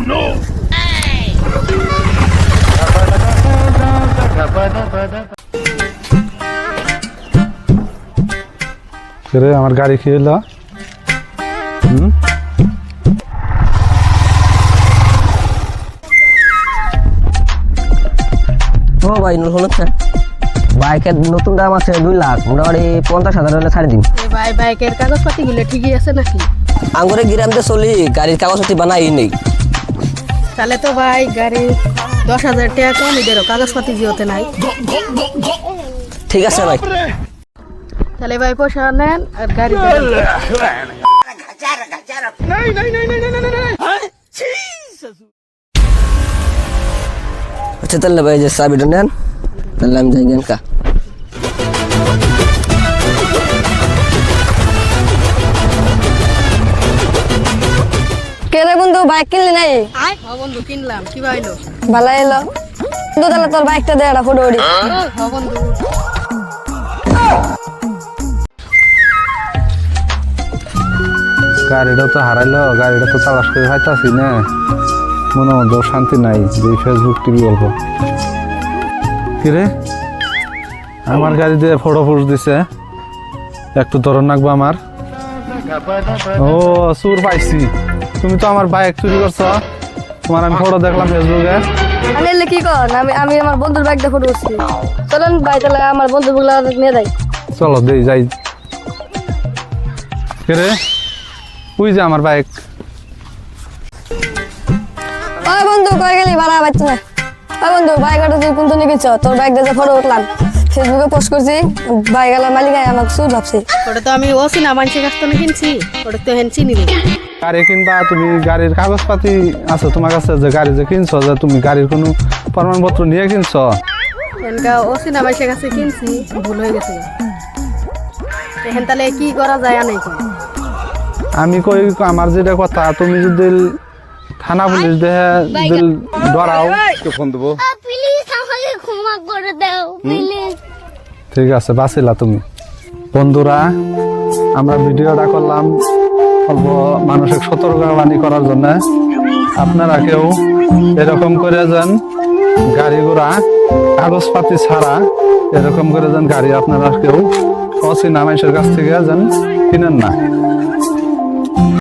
no! রে আমার গাড়ি কি হলো? ও ভাই শুনেছেন বাইকের নতুন দাম আছে 2 লাখ, মোটামুটি 50,000 হলে ছাড়ে দিন। ভাই বাইকের কাগজপাতি গুলো ঠিকই আছে নাকি? আঙ্গুরে গিরামতে চলি, গাড়ির কাগজপাতি বানাই নেই। তাহলে তো ভাই গাড়ি 10,000 টাকা কম দেরো, কাগজপাতি জিওতে নাই। ঠিক আছে ভাই। তাহলে ভাই পয়সা নেন আর গাড়ি আচ্ছা তাহলে ভাই যে চাবিটা নেন, তাহলে আমি যাই কা। কেরে বন্ধু বাইক কিনলি নাই? বন্ধু কিনলাম, কি ভাইলো? ভালো এলো বন্ধু, তাহলে তোর বাইকটা দে, একটা ফটো উঠি। বন্ধু গাড়িটা তো হারাইলো, গাড়িটা তো চালাস করে খাইতাছি না, মনে মধ্যেও শান্তি নাই। যে ফেসবুক টিভি গল্প কিরে আমার গাড়ি দিয়ে ফটো পোস্ট দিছে, একটু ধরন রাখবো আমার। ও চুর পাইছি, তুমি তো আমার বাইক চুরি করছো। তোমার আমি ফটো দেখলাম ফেসবুকে। আমি এলে কি কর, আমি আমার বন্ধুর বাইকটা ফটো উঠছি। চলেন ভাই, তাহলে আমার বন্ধু গুলা নিয়ে যাই। চলো দেই যাই। কিরে ওই যে আমার বাইক। ওই বন্ধু কই গেলি, ভাড়া পাচ্ছি না। ওই বন্ধু বাইকটা তুই কোন দিকে গেছ? তোর বাইক দিয়ে ফটো উঠলাম, ফেসবুকে পোস্ট করছি, বাইকওয়ালার মালিক আমাকে চুর ভাবছি। ওটা তো আমি না মানুষের কাছ থেকে কিনছি, ওটা তো হেন চিনি নি। গাড়ি কিনবা, তুমি গাড়ির কাগজপাতি আছে তোমার কাছে? যে গাড়ি যে কিনছো, যে তুমি গাড়ির কোনো প্রমাণপত্র নিয়ে কিনছো? এনকা না মানুষের কাছে কিনছি, ভুল হয়ে গেছে। এখন তাহলে কি করা যায় নাই? আমি কই আমার যেটা কথা, তুমি যদি থানা পুলিশ দেহে যদি ডরাও ফোন দেবো। প্লিজ আমাকে ক্ষমা করে দাও প্লিজ। ঠিক আছে, বাঁচিলা তুমি। বন্ধুরা, আমরা ভিডিওটা করলাম অল্প মানুষের সতর্কবাণী করার জন্য। আপনারা কেউ এরকম করে যান গাড়ি ঘোড়া কাগজপাতি ছাড়া, এরকম করে যান গাড়ি আপনারা কেউ অচেনা মানুষের কাছ থেকে যান কিনেন না।